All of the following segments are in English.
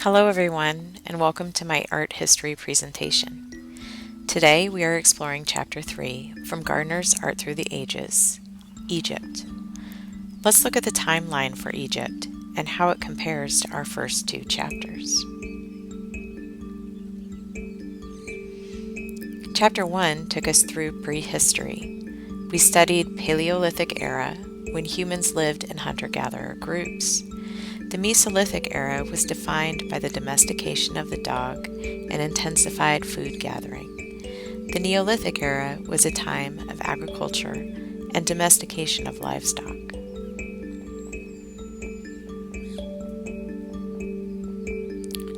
Hello everyone, and welcome to my art history presentation. Today we are exploring Chapter 3 from Gardner's Art Through the Ages, Egypt. Let's look at the timeline for Egypt and how it compares to our first two chapters. Chapter 1 took us through prehistory. We studied Paleolithic era, when humans lived in hunter-gatherer groups. The Mesolithic era was defined by the domestication of the dog and intensified food gathering. The Neolithic era was a time of agriculture and domestication of livestock.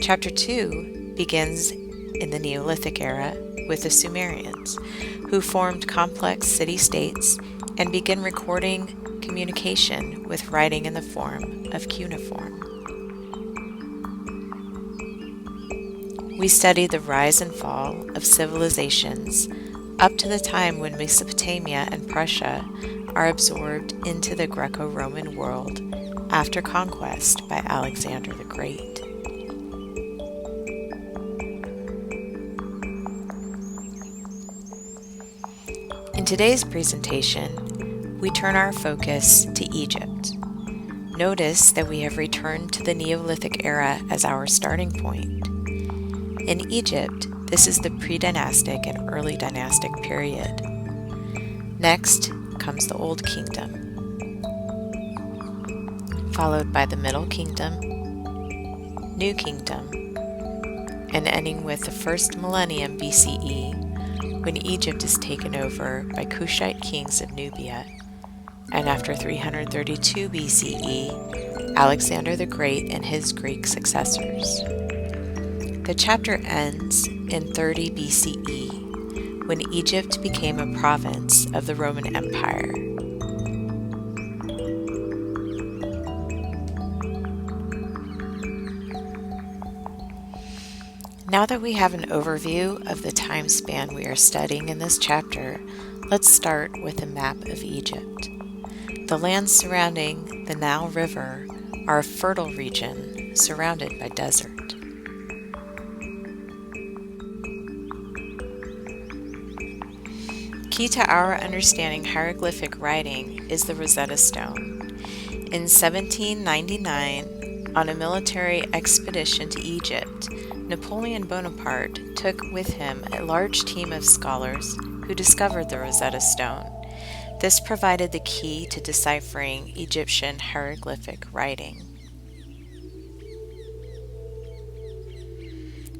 Chapter 2 begins in the Neolithic era with the Sumerians, who formed complex city-states and began recording communication with writing in the form of cuneiform. We studied the rise and fall of civilizations up to the time when Mesopotamia and Prussia are absorbed into the Greco-Roman world after conquest by Alexander the Great. In today's presentation, we turn our focus to Egypt. Notice that we have returned to the Neolithic era as our starting point. In Egypt, this is the pre-dynastic and early dynastic period. Next comes the Old Kingdom, followed by the Middle Kingdom, New Kingdom, and ending with the first millennium BCE, when Egypt is taken over by Kushite kings of Nubia, and after 332 BCE, Alexander the Great and his Greek successors. The chapter ends in 30 BCE, when Egypt became a province of the Roman Empire. Now that we have an overview of the time span we are studying in this chapter, let's start with a map of Egypt. The lands surrounding the Nile River are a fertile region surrounded by desert. Key to our understanding hieroglyphic writing is the Rosetta Stone. In 1799, on a military expedition to Egypt, Napoleon Bonaparte took with him a large team of scholars who discovered the Rosetta Stone. This provided the key to deciphering Egyptian hieroglyphic writing.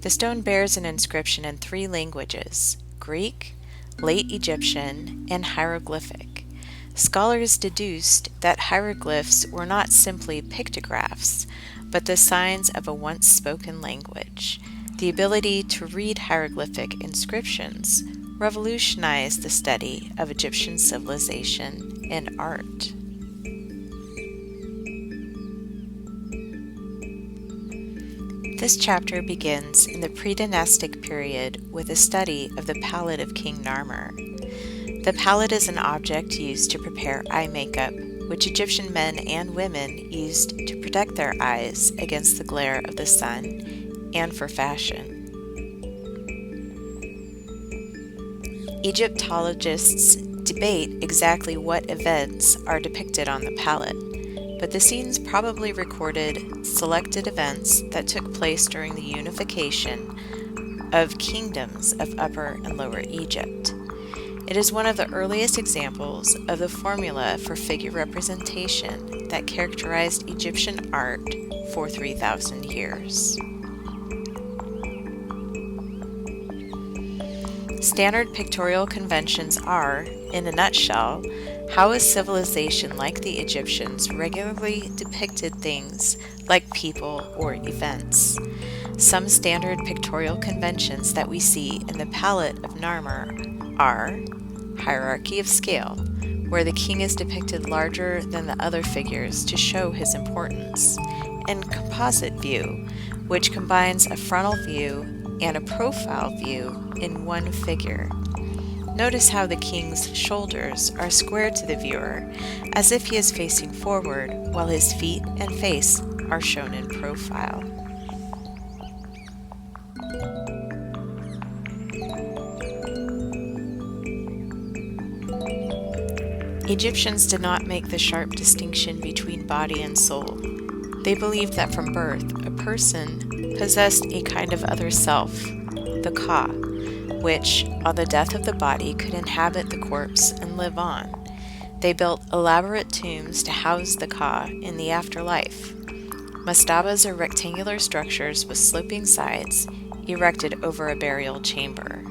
The stone bears an inscription in 3 languages: Greek, Late Egyptian, and hieroglyphic. Scholars deduced that hieroglyphs were not simply pictographs, but the signs of a once spoken language. The ability to read hieroglyphic inscriptions revolutionized the study of Egyptian civilization and art. This chapter begins in the pre-dynastic period with a study of the palette of King Narmer. The palette is an object used to prepare eye makeup, which Egyptian men and women used to protect their eyes against the glare of the sun and for fashion. Egyptologists debate exactly what events are depicted on the palette, but the scenes probably recorded selected events that took place during the unification of kingdoms of Upper and Lower Egypt. It is one of the earliest examples of the formula for figure representation that characterized Egyptian art for 3,000 years. Standard pictorial conventions are, in a nutshell, how a civilization like the Egyptians regularly depicted things like people or events. Some standard pictorial conventions that we see in the palette of Narmer are hierarchy of scale, where the king is depicted larger than the other figures to show his importance, and composite view, which combines a frontal view and a profile view in one figure. Notice how the king's shoulders are squared to the viewer, as if he is facing forward, while his feet and face are shown in profile. Egyptians did not make the sharp distinction between body and soul. They believed that from birth, a person possessed a kind of other self, the Ka, which, on the death of the body, could inhabit the corpse and live on. They built elaborate tombs to house the Ka in the afterlife. Mastabas are rectangular structures with sloping sides, erected over a burial chamber.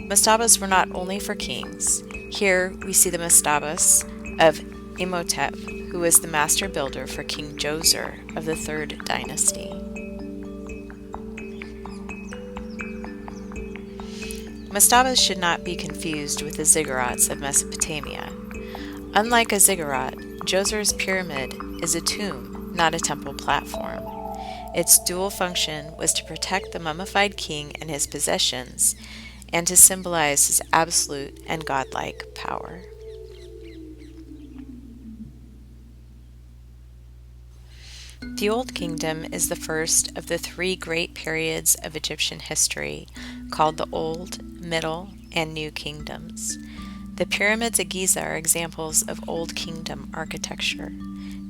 Mastabas were not only for kings. Here we see the mastabas of Imhotep, who was the master builder for King Djoser of the 3rd dynasty. Mastabas should not be confused with the ziggurats of Mesopotamia. Unlike a ziggurat, Djoser's pyramid is a tomb, not a temple platform. Its dual function was to protect the mummified king and his possessions, and to symbolize his absolute and godlike power. The Old Kingdom is the first of the 3 great periods of Egyptian history, called the Old, Middle, and New Kingdoms. The pyramids at Giza are examples of Old Kingdom architecture.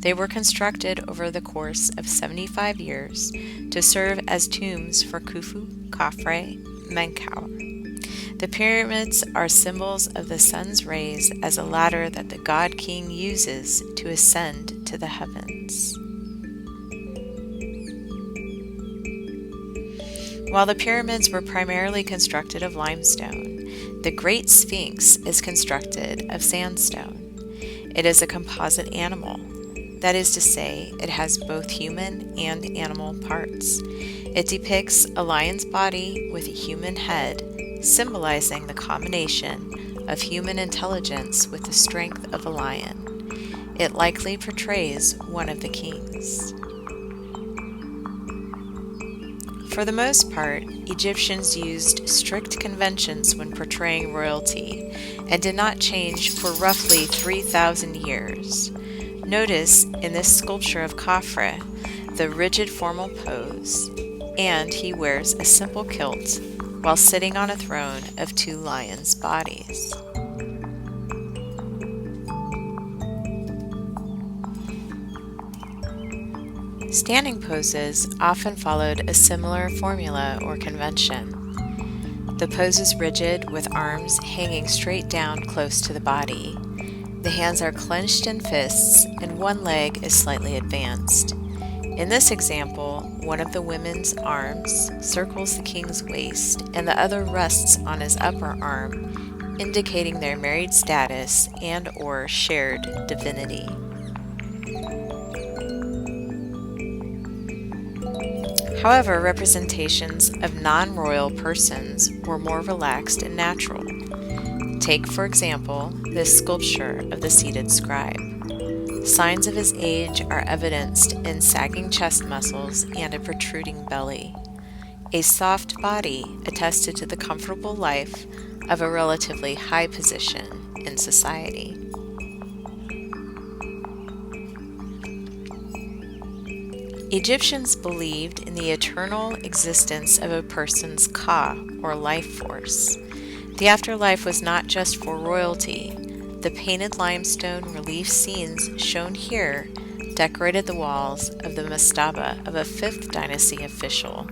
They were constructed over the course of 75 years to serve as tombs for Khufu, Khafre, Menkaure. The pyramids are symbols of the sun's rays as a ladder that the god king uses to ascend to the heavens. While the pyramids were primarily constructed of limestone, the Great Sphinx is constructed of sandstone. It is a composite animal. That is to say, it has both human and animal parts. It depicts a lion's body with a human head, symbolizing the combination of human intelligence with the strength of a lion. It likely portrays one of the kings. For the most part, Egyptians used strict conventions when portraying royalty and did not change for roughly 3,000 years. Notice in this sculpture of Khafre the rigid formal pose, and he wears a simple kilt while sitting on a throne of 2 lions' bodies. Standing poses often followed a similar formula or convention. The pose is rigid with arms hanging straight down close to the body. The hands are clenched in fists and one leg is slightly advanced. In this example, one of the women's arms circles the king's waist and the other rests on his upper arm, indicating their married status and/or shared divinity. However, representations of non-royal persons were more relaxed and natural. Take, for example, this sculpture of the seated scribe. Signs of his age are evidenced in sagging chest muscles and a protruding belly. A soft body attested to the comfortable life of a relatively high position in society. Egyptians believed in the eternal existence of a person's Ka, or life force. The afterlife was not just for royalty. The painted limestone relief scenes shown here decorated the walls of the mastaba of a 5th dynasty official.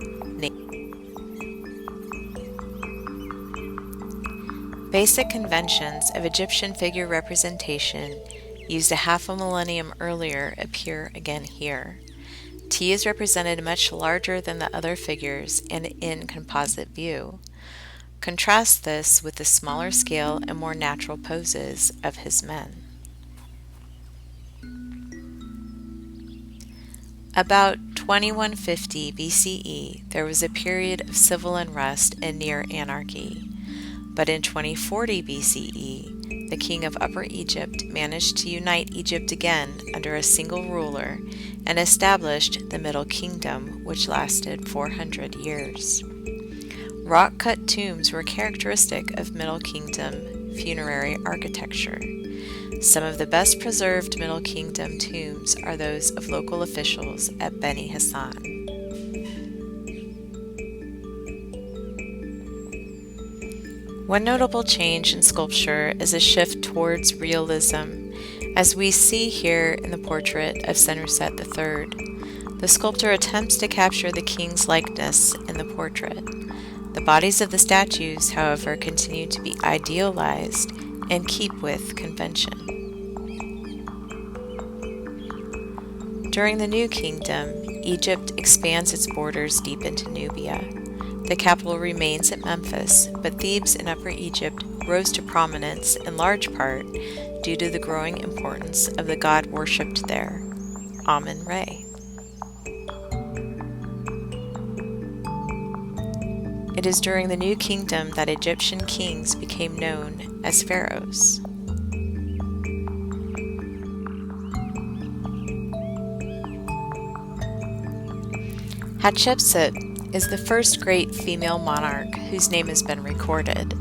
Basic conventions of Egyptian figure representation used a half a millennium earlier appear again here. T is represented much larger than the other figures and in composite view. Contrast this with the smaller scale and more natural poses of his men. About 2150 BCE, there was a period of civil unrest and near anarchy. But in 2040 BCE, the king of Upper Egypt managed to unite Egypt again under a single ruler and established the Middle Kingdom, which lasted 400 years. Rock-cut tombs were characteristic of Middle Kingdom funerary architecture. Some of the best preserved Middle Kingdom tombs are those of local officials at Beni Hassan. One notable change in sculpture is a shift towards realism, as we see here in the portrait of Senusret III. The sculptor attempts to capture the king's likeness in the portrait. The bodies of the statues, however, continue to be idealized and keep with convention. During the New Kingdom, Egypt expands its borders deep into Nubia. The capital remains at Memphis, but Thebes in Upper Egypt rose to prominence in large part due to the growing importance of the god worshipped there, Amun-Re. It is during the New Kingdom that Egyptian kings became known as pharaohs. Hatshepsut is the first great female monarch whose name has been recorded.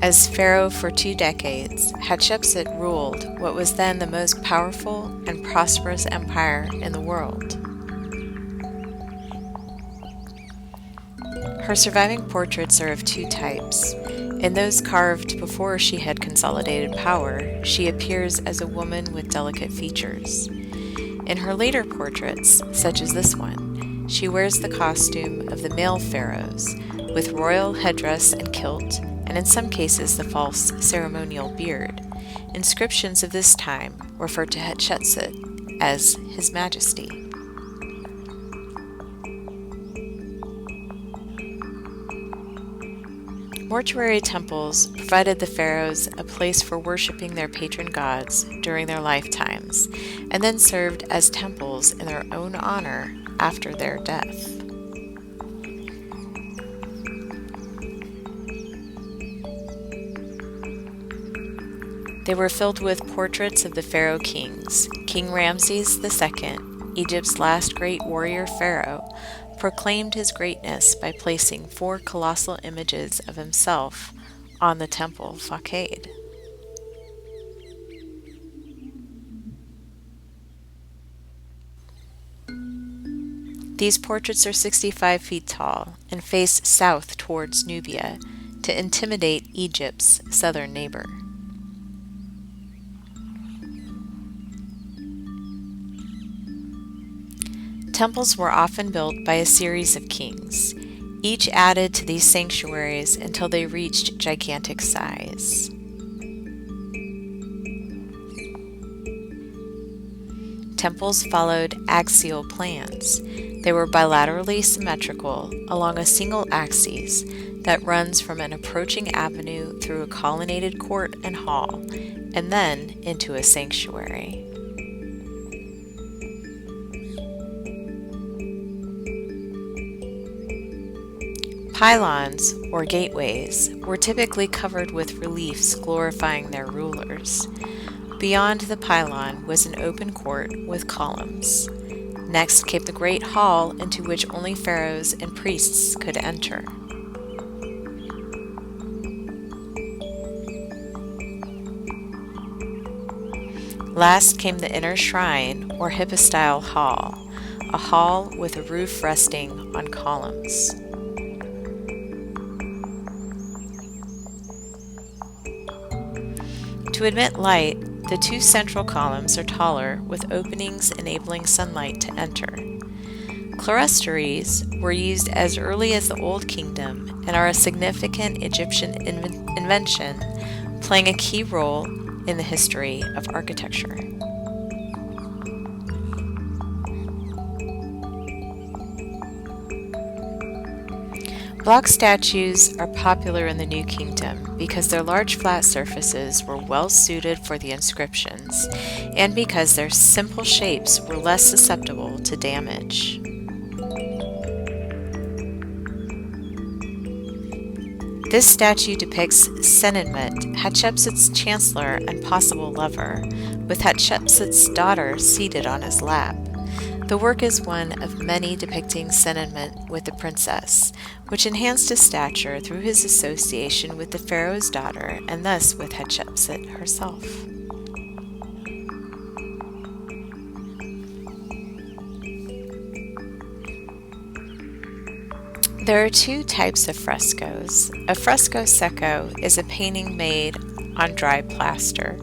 As pharaoh for 2 decades, Hatshepsut ruled what was then the most powerful and prosperous empire in the world. Her surviving portraits are of 2 types. In those carved before she had consolidated power, she appears as a woman with delicate features. In her later portraits, such as this one, she wears the costume of the male pharaohs, with royal headdress and kilt, and in some cases the false ceremonial beard. Inscriptions of this time refer to Hatshepsut as His Majesty. Mortuary temples provided the pharaohs a place for worshiping their patron gods during their lifetimes, and then served as temples in their own honor after their death. They were filled with portraits of the pharaoh kings. King Ramses II, Egypt's last great warrior pharaoh, proclaimed his greatness by placing 4 colossal images of himself on the temple facade. These portraits are 65 feet tall and face south towards Nubia to intimidate Egypt's southern neighbor. Temples were often built by a series of kings. Each added to these sanctuaries until they reached gigantic size. Temples followed axial plans. They were bilaterally symmetrical along a single axis that runs from an approaching avenue through a colonnaded court and hall, and then into a sanctuary. Pylons, or gateways, were typically covered with reliefs glorifying their rulers. Beyond the pylon was an open court with columns. Next came the great hall into which only pharaohs and priests could enter. Last came the inner shrine, or hypostyle hall, a hall with a roof resting on columns. To admit light, the 2 central columns are taller, with openings enabling sunlight to enter. Clerestories were used as early as the Old Kingdom and are a significant Egyptian invention, playing a key role in the history of architecture. Block statues are popular in the New Kingdom because their large flat surfaces were well suited for the inscriptions and because their simple shapes were less susceptible to damage. This statue depicts Senenmut, Hatshepsut's chancellor and possible lover, with Hatshepsut's daughter seated on his lap. The work is one of many depicting Senenmut with the princess, which enhanced his stature through his association with the pharaoh's daughter and thus with Hatshepsut herself. There are two types of frescoes. A fresco secco is a painting made on dry plaster,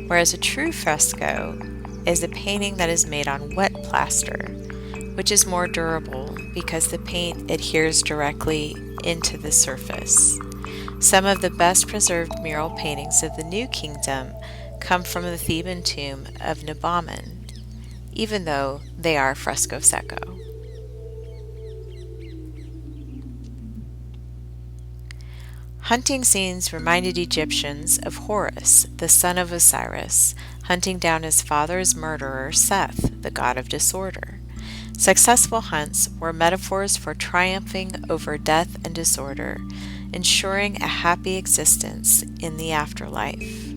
whereas a true fresco is a painting that is made on wet plaster, which is more durable because the paint adheres directly into the surface. Some of the best preserved mural paintings of the New Kingdom come from the Theban tomb of Nabaman, even though they are fresco secco. Hunting scenes reminded Egyptians of Horus, the son of Osiris, hunting down his father's murderer Seth, the god of disorder. Successful hunts were metaphors for triumphing over death and disorder, ensuring a happy existence in the afterlife.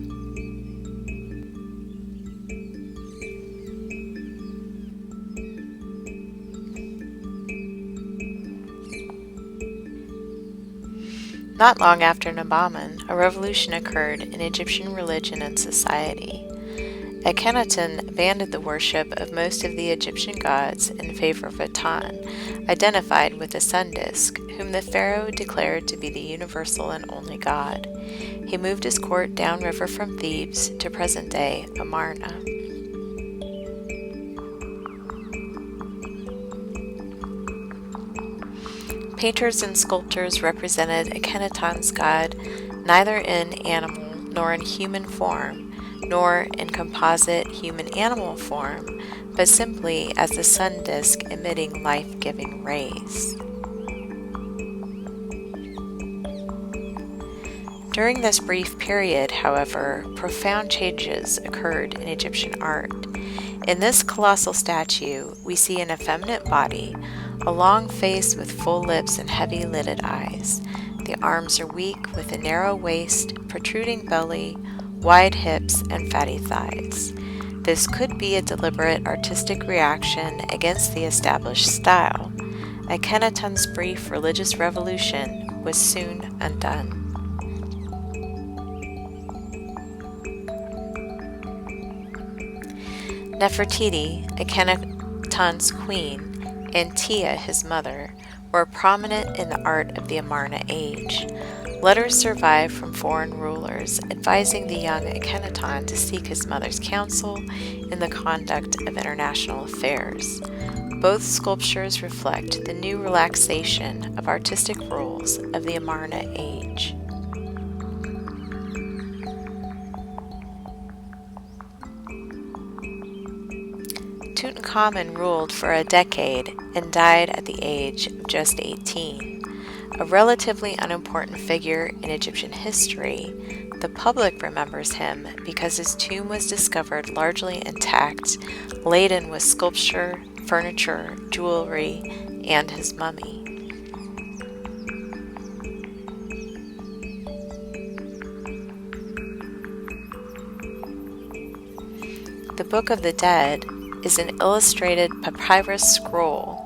Not long after Nabaman, a revolution occurred in Egyptian religion and society. Akhenaten abandoned the worship of most of the Egyptian gods in favor of Aten, identified with the sun disk, whom the pharaoh declared to be the universal and only god. He moved his court downriver from Thebes to present-day Amarna. Painters and sculptors represented Akhenaten's god neither in animal nor in human form, nor in composite human-animal form, but simply as the sun disk emitting life-giving rays. During this brief period, however, profound changes occurred in Egyptian art. In this colossal statue, we see an effeminate body, a long face with full lips and heavy-lidded eyes. The arms are weak, with a narrow waist, protruding belly, wide hips, and fatty thighs. This could be a deliberate artistic reaction against the established style. Akhenaten's brief religious revolution was soon undone. Nefertiti, Akhenaten's queen, and Tia, his mother, were prominent in the art of the Amarna age. Letters survive from foreign rulers advising the young Akhenaten to seek his mother's counsel in the conduct of international affairs. Both sculptures reflect the new relaxation of artistic rules of the Amarna age. Tutankhamun ruled for a decade and died at the age of just 18. A relatively unimportant figure in Egyptian history, the public remembers him because his tomb was discovered largely intact, laden with sculpture, furniture, jewelry, and his mummy. The Book of the Dead is an illustrated papyrus scroll